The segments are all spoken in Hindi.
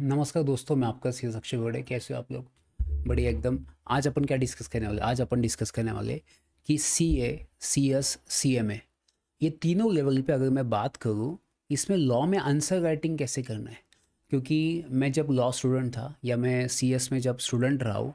नमस्कार दोस्तों, मैं आपका सी अक्षय गोड़े। कैसे हो आप लोग? बढ़िया एकदम। आज अपन क्या डिस्कस करने वाले? आज अपन डिस्कस करने वाले कि सीए, सीएस, सीएमए, ये तीनों लेवल पे अगर मैं बात करूँ, इसमें लॉ में आंसर राइटिंग कैसे करना है। क्योंकि मैं जब लॉ स्टूडेंट था या मैं सीएस में जब स्टूडेंट रहा हूँ,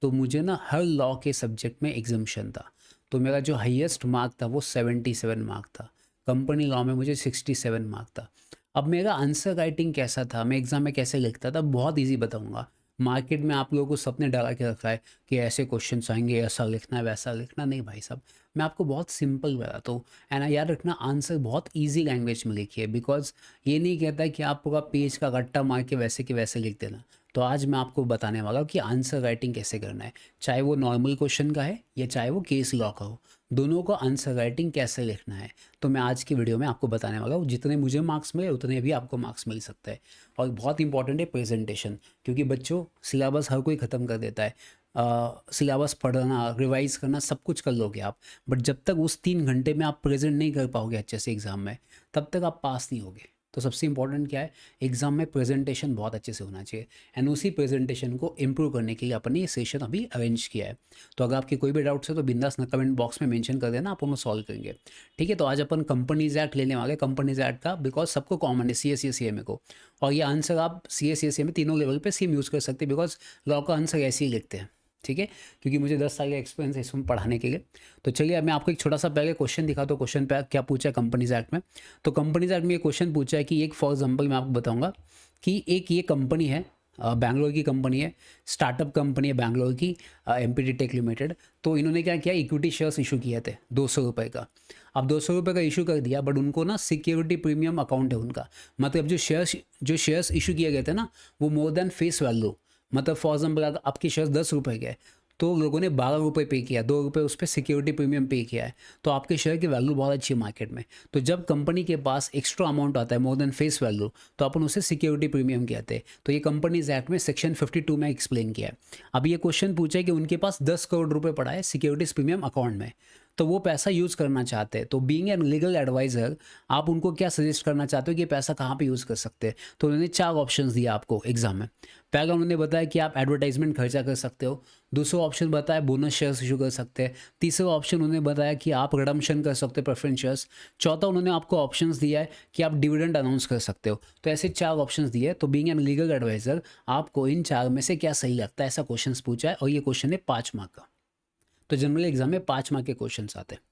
तो मुझे ना हर लॉ के सब्जेक्ट में एग्जाम्शन था। तो मेरा जो हाईएस्ट मार्क था वो 77 मार्क था। कंपनी लॉ में मुझे 67 मार्क था। अब मेरा आंसर राइटिंग कैसा था, मैं एग्ज़ाम में कैसे लिखता था, बहुत इजी बताऊंगा। मार्केट में आप लोगों को सबने डरा के रखा है कि ऐसे क्वेश्चन आएंगे, ऐसा लिखना है, वैसा लिखना। नहीं भाई साहब, मैं आपको बहुत सिंपल बताता हूँ। एंड याद रखना, आंसर बहुत इजी लैंग्वेज में लिखिए। बिकॉज ये नहीं कहता कि आप पूरा पेज का रट्टा मार के वैसे लिख देना। तो आज मैं आपको बताने वाला हूँ कि आंसर राइटिंग कैसे करना है, चाहे वो नॉर्मल क्वेश्चन का है या चाहे वो केस लॉ का हो। दोनों को आंसर राइटिंग कैसे लिखना है, तो मैं आज की वीडियो में आपको बताने वाला हूँ। जितने मुझे मार्क्स मिले उतने भी आपको मार्क्स मिल सकते हैं। और बहुत इंपॉर्टेंट है प्रेजेंटेशन, क्योंकि बच्चों सिलेबस हर कोई ख़त्म कर देता है। सिलेबस पढ़ना, रिवाइज करना सब कुछ कर लोगे आप, बट जब तक उस 3 घंटे में आप प्रेजेंट नहीं कर पाओगे अच्छे से एग्ज़ाम में, तब तक आप पास नहीं होगे। तो सबसे इंपॉर्टेंट क्या है, एग्ज़ाम में प्रेजेंटेशन बहुत अच्छे से होना चाहिए। एंड उसी प्रेजेंटेशन को इम्प्रूव करने के लिए अपन ने ये सेशन अभी अरेंज किया है। तो अगर आपके कोई भी डाउट्स है तो बिंदास ना कमेंट बॉक्स में मेंशन कर देना, आप उनको सॉल्व करेंगे। ठीक है, तो आज अपन कंपनीज एक्ट लेने वाले, कंपनीज एक्ट का, बिकॉज सबको कॉमन है C S C M A को। और ये आंसर आप C S C M A तीनों लेवल पे सेम यूज़ कर सकते हैं, बिकॉज लॉ का आंसर ऐसे ही लिखते हैं। ठीक है, क्योंकि मुझे 10 साल का एक्सपीरियंस है इसमें पढ़ाने के लिए। तो चलिए, अब मैं आपको एक छोटा सा पहले क्वेश्चन दिखाता हूँ। क्वेश्चन पे क्या पूछा है कंपनीज एक्ट में। तो कंपनीज एक्ट में ये क्वेश्चन पूछा है कि एक, फॉर एग्जाम्पल मैं आपको बताऊंगा कि एक ये कंपनी है, बैंगलोर की कंपनी है, स्टार्टअप कंपनी है बैंगलोर की, एमपीटी टेक लिमिटेड। तो इन्होंने क्या किया, इक्विटी शेयर्स इशू किए थे 200 रुपये का। अब 200 रुपये का इशू कर दिया, बट उनको ना सिक्योरिटी प्रीमियम अकाउंट है उनका। मतलब जो शेयर्स इशू किए गए थे ना, वो मोर देन फेस वैल्यू। मतलब फॉर एग्जाम्पल अगर आपके शेयर्स 10 रुपये के, तो लोगों ने 12 रुपये पे किया, 2 रुपये उस पर सिक्योरिटी प्रीमियम पे किया है। तो आपके शेयर की वैल्यू बहुत अच्छी है मार्केट में। तो जब कंपनी के पास एक्स्ट्रा अमाउंट आता है मोर देन फेस वैल्यू, तो अपन उसे सिक्योरिटी प्रीमियम कहते हैं। तो ये कंपनीज एक्ट में सेक्शन 52 में एक्सप्लेन किया है। अब ये क्वेश्चन पूछा है कि उनके पास 10 करोड़ रुपये पड़ा है सिक्योरिटीज प्रीमियम अकाउंट में, तो वो पैसा यूज़ करना चाहते हैं। तो बीइंग एन लीगल एडवाइज़र, आप उनको क्या सजेस्ट करना चाहते हो कि ये पैसा कहाँ पे यूज़ कर सकते हैं। तो उन्होंने 4 ऑप्शंस दिया आपको एग्जाम में। पहला उन्होंने बताया कि आप एडवर्टाइजमेंट खर्चा कर सकते हो। दूसरा ऑप्शन बताया बोनस शेयर्स इशू कर सकते हैं। तीसरा ऑप्शन उन्होंने बताया कि आप रिडम्पशन कर सकते हो प्रेफरेंस शेयर्स। चौथा उन्होंने आपको ऑप्शंस दिया है कि आप डिविडेंड अनाउंस कर सकते हो। तो ऐसे 4 ऑप्शंस दिए। तो बीइंग एन लीगल एडवाइज़र, आपको इन 4 में से क्या सही लगता है, ऐसा क्वेश्चन पूछा है। और ये क्वेश्चन है 5 मार्क का। तो जनरल एग्जाम में 5 मार्क के क्वेश्चन आते हैं।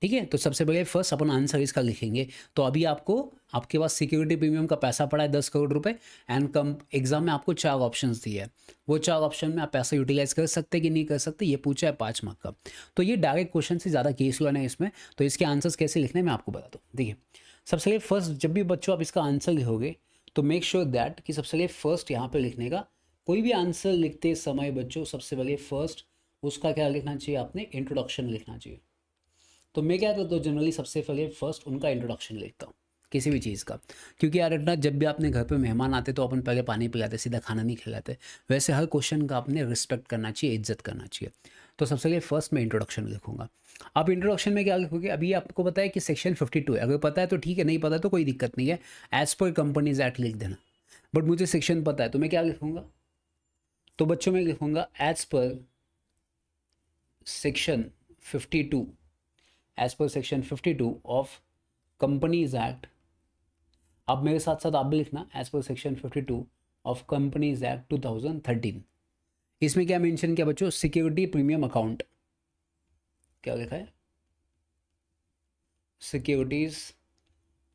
ठीक है, तो सबसे पहले फर्स्ट अपन आंसर इसका लिखेंगे। तो अभी आपके पास सिक्योरिटी प्रीमियम का पैसा पड़ा है 10 करोड़ रुपए। एंड कम एग्जाम में आपको 4 ऑप्शंस दिए हैं। वो 4 ऑप्शन में आप पैसा यूटिलाइज कर सकते हैं कि नहीं कर सकते, ये पूछा है 5 मार्क का। तो ये डायरेक्ट क्वेश्चन से ज़्यादा केस हुआ है इसमें। तो इसके आंसर्स कैसे लिखने मैं आपको बताता हूँ। देखिए, सबसे पहले फर्स्ट, जब भी बच्चों आप इसका आंसर लिखोगे, तो मेक श्योर दैट कि सबसे पहले फर्स्ट यहाँ पे लिखने का, कोई भी आंसर लिखते समय बच्चों सबसे पहले फर्स्ट उसका क्या लिखना चाहिए, आपने इंट्रोडक्शन लिखना चाहिए। तो मैं क्या करता हूँ, जनरली सबसे पहले फर्स्ट उनका इंट्रोडक्शन लिखता हूँ किसी भी चीज़ का। क्योंकि यार रखना, जब भी अपने घर पे मेहमान आते तो अपन पहले पानी पिलाते, सीधा खाना नहीं खिलाते। वैसे हर क्वेश्चन का आपने रिस्पेक्ट करना चाहिए, इज्जत करना चाहिए। तो सबसे पहले फर्स्ट मैं इंट्रोडक्शन लिखूंगा। आप इंट्रोडक्शन में क्या लिखोगे, अभी आपको पता है कि सेक्शन 52 है। अगर पता है तो ठीक है, नहीं पता है तो कोई दिक्कत नहीं है, एज पर कंपनीज एक्ट लिख देना। बट मुझे सेक्शन पता है, तो मैं क्या लिखूंगा, तो बच्चों में लिखूंगा as per section 52, as per section 52 of companies act. अब मेरे साथ साथ आप भी लिखना, as per section 52 of companies act 2013। इसमें क्या मेंशन किया बच्चों, सिक्योरिटी प्रीमियम अकाउंट। क्या लिखा है, सिक्योरिटीज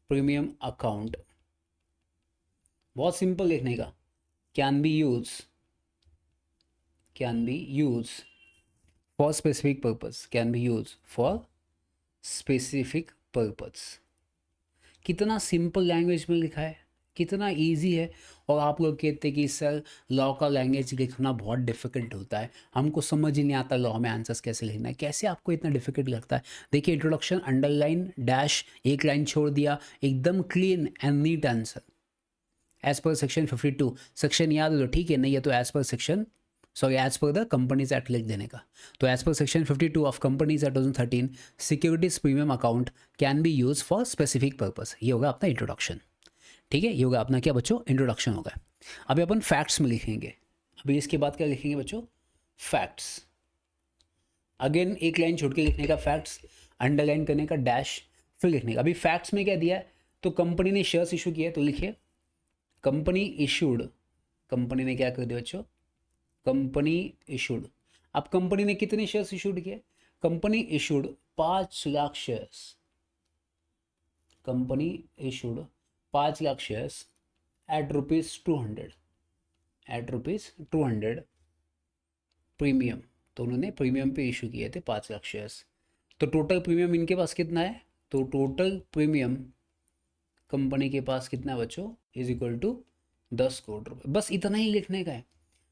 प्रीमियम अकाउंट। बहुत सिंपल लिखने का, can be use for specific purpose, can be use for specific purpose. कितना सिंपल लैंग्वेज में लिखा है, कितना इजी है। और आप लोग कहते हैं कि सर लॉ का लैंग्वेज लिखना बहुत डिफिकल्ट होता है, हमको समझ ही नहीं आता लॉ में आंसर्स कैसे लिखना है। कैसे आपको इतना डिफिकल्ट लगता है? देखिए, इंट्रोडक्शन, अंडरलाइन, डैश, एक लाइन छोड़ दिया, एकदम clean and neat answer. As per section 52, section याद है तो ठीक है, नहीं है तो as per section, sorry, as per the companies act लिख देने का। तो as per section 52 of companies act 2013, securities premium account can be use for specific purpose. ये होगा अपना इंट्रोडक्शन। ठीक है, ये होगा अपना क्या बच्चों, इंट्रोडक्शन होगा। अभी अपन फैक्ट्स में लिखेंगे। अभी इसके बाद क्या लिखेंगे बच्चों? फैक्ट्स। अगेन एक लाइन छोड़ के लिखने का फैक्ट्स, अंडरलाइन करने का, डैश, फिर लिखने का। अभी फैक्ट्स में क्या दिया है? तो कंपनी ने शेयर्स इशू किए, तो लिखिए कंपनी इशूड। कंपनी ने क्या कर दिया बच्चों? Company issued. अब कंपनी ने कितने शेयर्स इशूड किए? Company issued 5 lakh shares. Company issued 5 lakh shares at ₹200, at ₹200 premium. तो उन्होंने प्रीमियम पे इशू किए थे 5 लाख शेयर्स। तो टोटल प्रीमियम इनके पास कितना है? तो टोटल प्रीमियम कंपनी के पास कितना है बच्चों? इज इक्वल टू 10 करोड़ रुपए। बस इतना ही लिखने का है।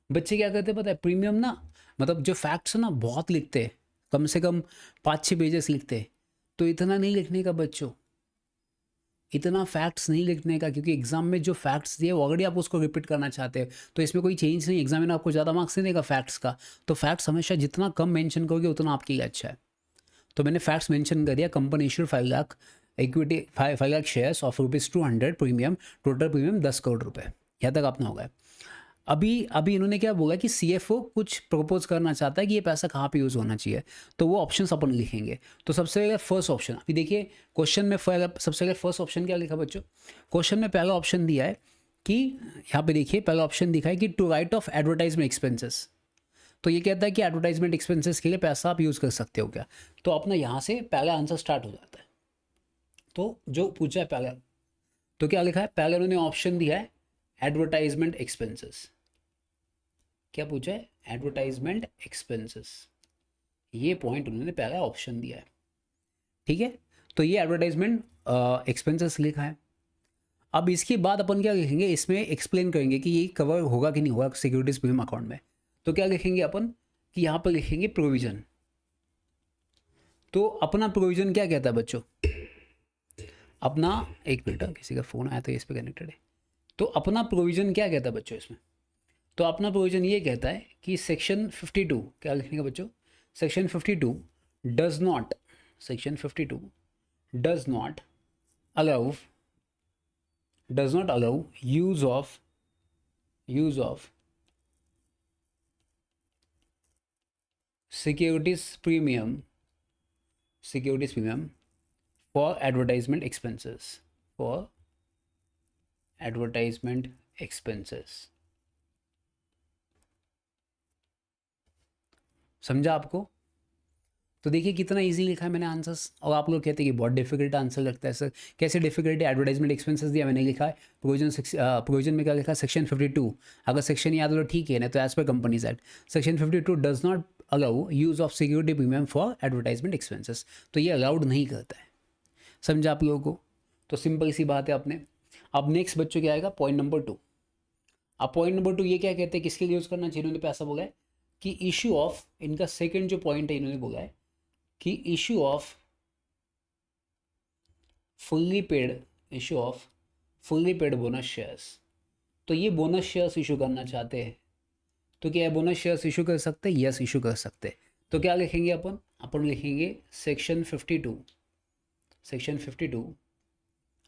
बच्चे क्या करते हैं पता है? प्रीमियम ना, मतलब जो फैक्ट्स है ना बहुत लिखते हैं, कम से कम 5-6 पेजेस लिखते हैं। तो इतना नहीं लिखने का बच्चों, इतना फैक्ट्स नहीं लिखने का, क्योंकि एग्जाम में जो फैक्ट्स दिए ऑलरेडी आप उसको रिपीट करना चाहते हैं। तो इसमें कोई चेंज नहीं, एग्जामिनर आपको ज़्यादा मार्क्स नहीं देगा फैक्ट्स का। तो फैक्ट्स हमेशा जितना कम मेंशन करोगे उतना आपके लिए अच्छा है। तो मैंने फैक्ट्स मेंशन कर दिया। Company issued 5 lakh equity 5 lakh shares of ₹200 premium, total premium 10 crore रुपए। यहाँ तक आपने होगा। अभी अभी इन्होंने क्या बोला कि सीएफओ कुछ प्रपोज करना चाहता है कि ये पैसा कहाँ पे यूज़ होना चाहिए, तो वो ऑप्शंस अपन लिखेंगे। तो सबसे पहले फर्स्ट ऑप्शन, अभी देखिए क्वेश्चन में सबसे पहले फर्स्ट ऑप्शन क्या लिखा बच्चों? क्वेश्चन में पहला ऑप्शन दिया है कि, यहाँ पे देखिए पहला ऑप्शन दिखा है कि to write off advertisement expenses. तो ये कहता है कि एडवर्टाइजमेंट एक्सपेंसेस के लिए पैसा आप यूज़ कर सकते हो क्या? तो अपना यहाँ से पहला आंसर स्टार्ट हो जाता है। तो जो पूछा है पहला, तो क्या लिखा है? पहले उन्होंने ऑप्शन दिया है एडवर्टाइजमेंट एक्सपेंसेस। क्या पूछा है? Advertisement expenses. ये पॉइंट उन्होंने पहला ऑप्शन दिया है, ठीक है। तो ये एडवर्टाइजमेंट एक्सपेंसेस लिखा है। अब इसके बाद अपन क्या लिखेंगे? इसमें एक्सप्लेन करेंगे कि ये कवर होगा कि नहीं होगा सिक्योरिटीज प्रीमियम अकाउंट में। तो क्या लिखेंगे अपन कि यहाँ पर लिखेंगे प्रोविजन। तो अपना प्रोविजन क्या कहता है बच्चों? अपना, एक मिनट, किसी का फ़ोन आया था, इस पर कनेक्टेड है। तो अपना प्रोविजन क्या कहता है बच्चों इसमें? तो अपना प्रोविजन ये कहता है कि सेक्शन 52, क्या लिखने का बच्चों? Section 52 does not, section 52 does not allow, does not allow use of securities premium for advertisement expenses. समझा आपको? तो देखिए कितना इजी लिखा है मैंने आंसर्स। और आप लोग कहते हैं कि बहुत डिफिकल्ट आंसर लगता है सर, कैसे डिफिकल्ट है? एडवर्टाइजमेंट एक्सपेंसेस दिया, मैंने लिखा है प्रोविजन में क्या लिखा है? सेक्शन 52। अगर सेक्शन याद हो तो ठीक है, ना तो as per companies act section 52 does not allow use of security premium for advertisement expenses. तो ये अलाउड नहीं करता है। समझा आप लोगों को? तो सिंपल सी बात है अपने। अब नेक्स्ट बच्चों क्या आएगा? Point number 2। अब पॉइंट नंबर 2 ये क्या कहते हैं, किसके लिए यूज़ करना चाहिए? इन्होंने पैसा बोला है कि इशू ऑफ, इनका सेकंड जो पॉइंट है इन्होंने बोला है कि issue off fully paid bonus shares. तो ये बोनस शेयर्स इशू करना चाहते हैं। तो क्या बोनस शेयर्स इशू कर सकते हैं? यस, इशू कर सकते हैं। तो क्या लिखेंगे अपन लिखेंगे सेक्शन 52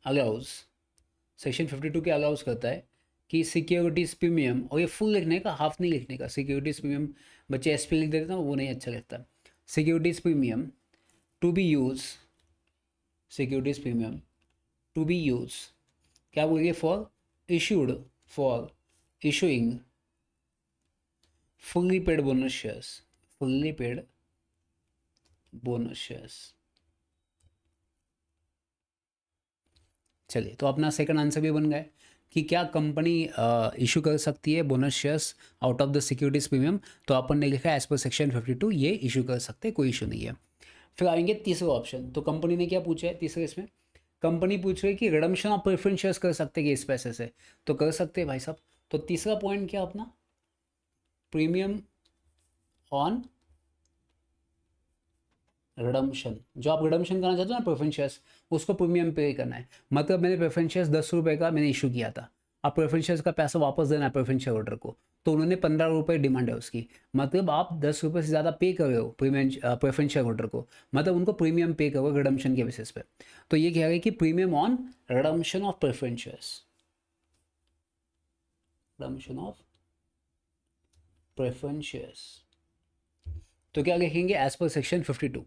अलाउज, सेक्शन 52 क्या अलाउज करता है कि सिक्योरिटीज प्रीमियम, और ये फुल लिखने का, हाफ नहीं लिखने का। सिक्योरिटीज प्रीमियम बच्चे एसपी लिख देते हैं, वो नहीं अच्छा लगता। Securities premium to be use, securities premium to be use, क्या बोलिए? For issuing fully paid bonus shares. चलिए, तो अपना सेकंड आंसर भी बन गया कि क्या कंपनी इशू कर सकती है bonus shares out of the securities premium. तो अपन ने लिखा है एज पर सेक्शन 52 ये इशू कर सकते हैं, कोई इशू नहीं है। फिर आएंगे तीसरा ऑप्शन। तो कंपनी ने क्या पूछा है तीसरे इसमें? कंपनी पूछ रही है कि रिडम्पशन ऑफ प्रेफरेंस शेयर्स कर सकते हैं इस पैसे से। तो कर सकते हैं भाई साहब। तो तीसरा पॉइंट क्या अपना? Premium on redemption. जो आप रिडम्पशन करना चाहते हो ना प्रेफरेंस शेयर्स, उसको प्रीमियम पे करना है। मतलब मैंने प्रेफरेंस शेयर्स 10 रुपये का मैंने इशू किया था, आप प्रेफरेंस शेयर्स का पैसा वापस देना है प्रेफरेंस शेयर होल्डर को। तो उन्होंने 15 रुपये डिमांड है उसकी, मतलब आप 10 रुपये से ज़्यादा पे कर रहे हो प्रेफरेंस शेयर होल्डर को, मतलब उनको प्रीमियम पे करो रिडम्पशन के बेसिस पे। तो ये कह रहे हैं कि premium on redemption of preference shares, redemption of preference shares. तो क्या लिखेंगे एज पर सेक्शन 52।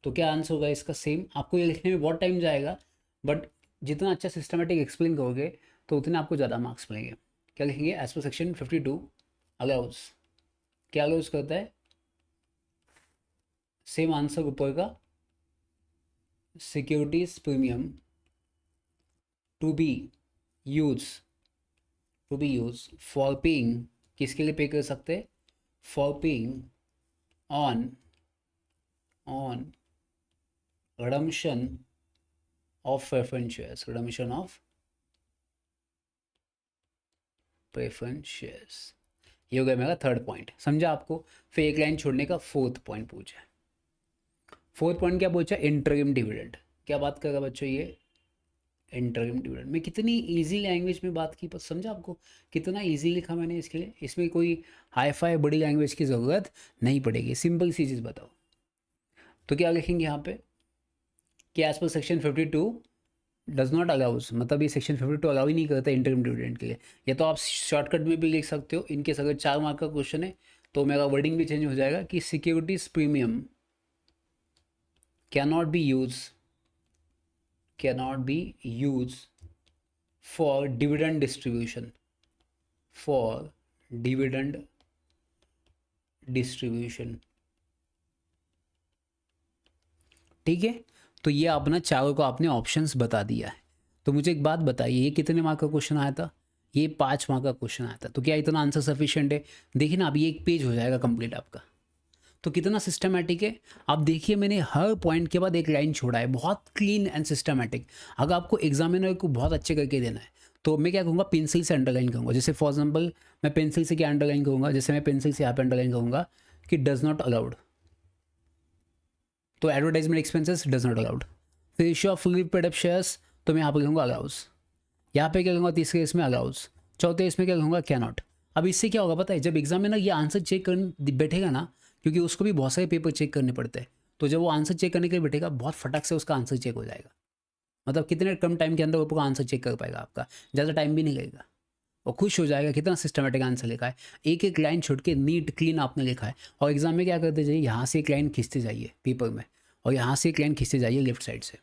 तो क्या आंसर होगा इसका सेम। आपको ये लिखने में बहुत टाइम जाएगा, बट जितना अच्छा सिस्टमेटिक एक्सप्लेन करोगे तो उतने आपको ज़्यादा मार्क्स मिलेंगे। क्या लिखेंगे एज पर सेक्शन 52 अलाउज, क्या अलाउज करता है, सेम आंसर ऊपर का, securities premium to be use for paying, किसके लिए पे कर सकते हैं, for paying on redemption of preference shares, redemption of preference shares। ये हो गया मेरा थर्ड पॉइंट, समझा आपको। फिर एक लाइन छोड़ने का फोर्थ पॉइंट पूछा है। फोर्थ पॉइंट क्या पूछा, इंटरिम डिविडेंड। क्या बात करेगा बच्चों ये इंटरिम डिविडेंड में। कितनी इजी लैंग्वेज में बात की, समझा आपको कितना इजी लिखा मैंने इसके लिए। इसमें कोई हाई फाई बड़ी लैंग्वेज की ज़रूरत नहीं पड़ेगी, सिंपल सी चीज़ बताओ। तो क्या लिखेंगे यहाँ पे कि as per section 52 does not allows, मतलब ये सेक्शन 52 अलाउ ही नहीं करता इंटरिम डिविडेंड के लिए। या तो आप शॉर्टकट में भी लिख सकते हो, इनकेस अगर 4 मार्क का क्वेश्चन है तो मेरा वर्डिंग भी चेंज हो जाएगा कि securities premium cannot be use for dividend distribution, ठीक है। तो ये अपना चारों को आपने ऑप्शंस बता दिया है। तो मुझे एक बात बताइए, ये कितने मार्क का क्वेश्चन आया था, ये 5 मार्क का क्वेश्चन आया था। तो क्या इतना आंसर सफिशिएंट है। देखिए ना, अभी एक पेज हो जाएगा कंप्लीट आपका। तो कितना सिस्टमैटिक है। आप देखिए मैंने हर पॉइंट के बाद एक लाइन छोड़ा है, बहुत क्लीन एंड सिस्टमैटिक। अगर आपको एग्जामिनर को बहुत अच्छे करके देना है तो मैं क्या कहूँगा, पेंसिल से अंडरलाइन करूँगा। जैसे फॉर एग्जाम्पल मैं पेंसिल से क्या अंडरलाइन करूँगा, जैसे मैं पेंसिल से यहाँ पे अंडरलाइन करूँगा कि डज नॉट अलाउड, तो advertisement expenses does not allowed. फिर issue of fully paid up shares, तो मैं यहाँ पर कहूँगा अलाउज। यहाँ पे क्या कहूँगा, तीसरे इसमें अलाउज। चौथे इसमें क्या कहूँगा, कैन नॉट। अब इससे क्या होगा पता है, जब एग्जामिनर ये आंसर चेक कर बैठेगा ना, क्योंकि उसको भी बहुत सारे पेपर चेक करने पड़ते हैं, तो जब वो आंसर चेक करने के लिए बैठेगा बहुत फटाक से उसका आंसर चेक हो जाएगा। मतलब कितने कम टाइम के अंदर वो पूरा आंसर चेक कर पाएगा, आपका ज़्यादा टाइम भी नहीं लगेगा। वो खुश हो जाएगा कितना सिस्टमेटिक आंसर लिखा है, एक एक लाइन छोड़ के नीट क्लीन आपने लिखा है। और एग्जाम में क्या करते जाइए, यहाँ से एक लाइन खींचते जाइए पेपर में, और यहाँ से एक लाइन खींचते जाइए लेफ्ट साइड से,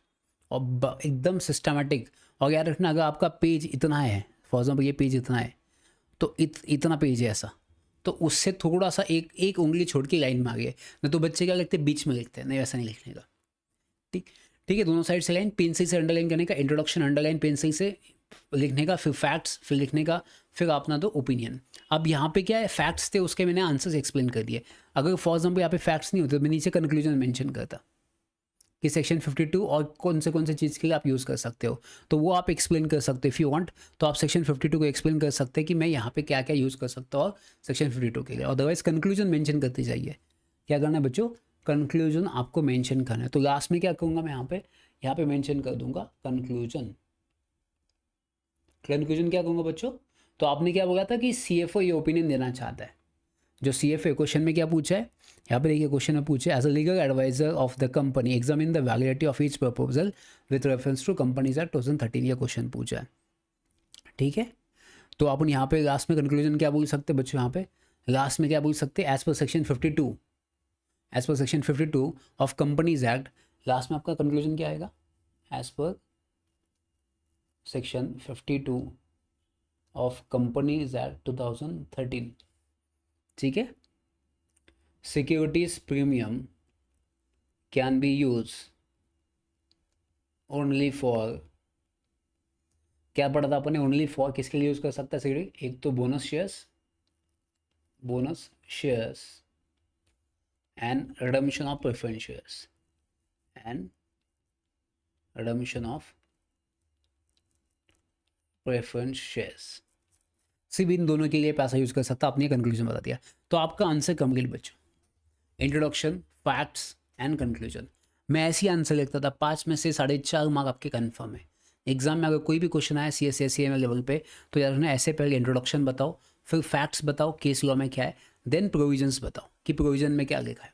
और एकदम सिस्टमेटिक। और याद रखना, अगर आपका पेज इतना है, फॉर एग्जाम्पल ये पेज इतना है, तो इतना पेज है ऐसा, तो उससे थोड़ा सा एक उंगली छोड़ के लाइन में आ गए। नहीं तो बच्चे क्या लिखते हैं, बीच में लिखते हैं, नहीं वैसा नहीं लिखने का। ठीक है, दोनों साइड से लाइन, पेंसिल से अंडरलाइन करने का, इंट्रोडक्शन अंडरलाइन पेंसिल से लिखने का, फिर फैक्ट्स फिर लिखने का, फिर अपना दो ओपिनियन। अब यहाँ पे क्या है, फैक्ट्स थे उसके मैंने आंसर्स एक्सप्लेन कर दिए। अगर फॉर एग्जाम्पल यहाँ पे फैक्ट्स नहीं होते तो मैं नीचे कंक्लूजन मेंशन करता कि सेक्शन 52 और कौन से चीज़ के लिए आप यूज़ कर सकते हो, तो वो आप एक्सप्लेन कर सकते हो। इफ़ यू वांट तो आप सेक्शन 52 को एक्सप्लेन कर सकते हैं कि मैं यहाँ पे क्या क्या यूज़ कर सकता हूँ सेक्शन 52 के लिए। अदरवाइज कंक्लूजन मेंशन करते जाइए। क्या करना है बच्चों, कंक्लूजन आपको मेंशन करना है। तो लास्ट में क्या करूँगा मैं, यहाँ पे मेंशन कर दूंगा कंक्लूजन क्या कहूँगा बच्चों। तो आपने क्या बोला था कि CFO ये ओपिनियन देना चाहता है। जो CFO क्वेश्चन में क्या पूछा है, यहाँ पे देखिए क्वेश्चन में पूछे, as a legal adviser of the company examine the validity of each proposal with reference to companies act 2013, ये क्वेश्चन पूछा है। ठीक है, तो अपन यहाँ पे लास्ट में कंक्लूजन क्या बोल सकते हैं बच्चों, यहाँ पे लास्ट में क्या बोल सकते हैं, as per section 52 of companies act. Last में आपका कंक्लूजन क्या आएगा, as per section 52 of companies act 2013। ठीक है, securities premium can be use only for, क्या पढ़ा था अपने, ओनली फॉर किसके लिए यूज कर सकता है सिक्योरिटी, एक तो bonus shares and redemption of preference shares सिर्फ इन दोनों के लिए पैसा यूज कर सकता, आपने कंक्लूजन बता दिया। तो आपका आंसर कंप्लीट बच्चों, इंट्रोडक्शन, फैक्ट्स एंड कंक्लूजन। मैं ऐसे ही आंसर लिखता था, 5 में से 4.5 मार्क आपके कन्फर्म है। एग्जाम में अगर कोई भी क्वेश्चन आया CSA CMA लेवल पे, तो यार उन्हें ऐसे पहले इंट्रोडक्शन बताओ, फिर फैक्ट्स बताओ केस लॉ में क्या है, देन प्रोविजंस बताओ कि प्रोविजन में क्या लिखा है।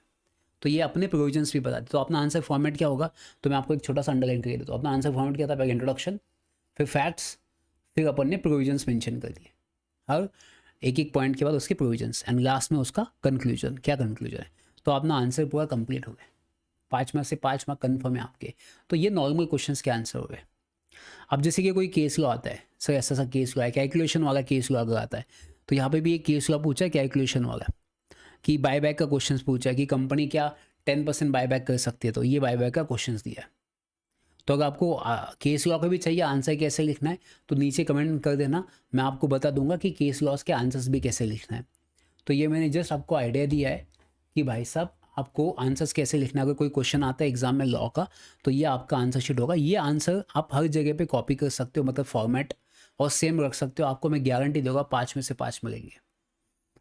तो ये अपने प्रोविजंस भी बता दे। तो अपना आंसर फॉर्मेट क्या होगा, तो मैं आपको एक छोटा सा अंडरलाइन करके देता हूँ। अपना आंसर फॉर्मेट क्या था, पहले इंट्रोडक्शन, फिर फैक्ट्स, फिर अपन ने प्रोविजंस मेंशन कर दिए। हर एक एक पॉइंट के बाद उसके प्रोविजंस एंड लास्ट में उसका कंक्लूजन, क्या कंक्लूजन है। तो अपना आंसर पूरा कंप्लीट हो गया, 5 में से 5 मार्क कन्फर्म है आपके। तो ये नॉर्मल क्वेश्चंस के आंसर हो गए। अब जैसे कि कोई केस लॉ आता है, सर ऐसा सा केस लॉ है, कैलकुलेशन वाला केस लॉ अगर आता है, तो यहाँ पे भी एक केस लॉ पूछा है कैलकुलेशन वाला, कि बायबैक का क्वेश्चन पूछा है कि कंपनी क्या 10% बायबैक कर सकती है, तो ये बायबैक का क्वेश्चन दिया है। तो अगर आपको केस लॉ का भी चाहिए आंसर कैसे लिखना है, तो नीचे कमेंट कर देना, मैं आपको बता दूंगा कि केस लॉस के आंसर्स भी कैसे लिखना है। तो ये मैंने जस्ट आपको आइडिया दिया है कि भाई साहब आपको आंसर्स कैसे लिखना है। अगर कोई क्वेश्चन आता है एग्जाम में लॉ का, तो ये आपका आंसर शीट होगा। ये आंसर आप हर जगह पे कॉपी कर सकते हो, मतलब फॉर्मेट और सेम रख सकते हो। आपको मैं गारंटी दूंगा 5 में से 5 मिलेंगे।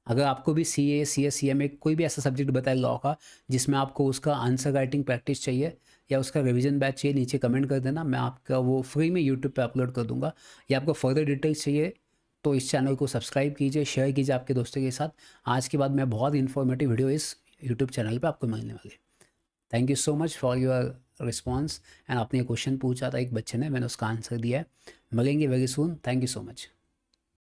अगर आपको भी CA, CS, CMA कोई भी ऐसा सब्जेक्ट बताए लॉ का जिसमें आपको उसका आंसर राइटिंग प्रैक्टिस चाहिए या उसका रिवीजन बैच चाहिए, नीचे कमेंट कर देना, मैं आपका वो फ्री में यूट्यूब पे अपलोड कर दूंगा। या आपको फर्दर डिटेल्स चाहिए तो इस चैनल को सब्सक्राइब कीजिए, शेयर कीजिए आपके दोस्तों के साथ। आज के बाद मैं बहुत इन्फॉर्मेटिव वीडियो इस यूट्यूब चैनल पर आपको मिलने वाले। Thank you so much for your response. And आपने क्वेश्चन पूछा था एक बच्चे ने, मैंने उसका आंसर दिया है। मिलेंगे very soon. Thank you so much.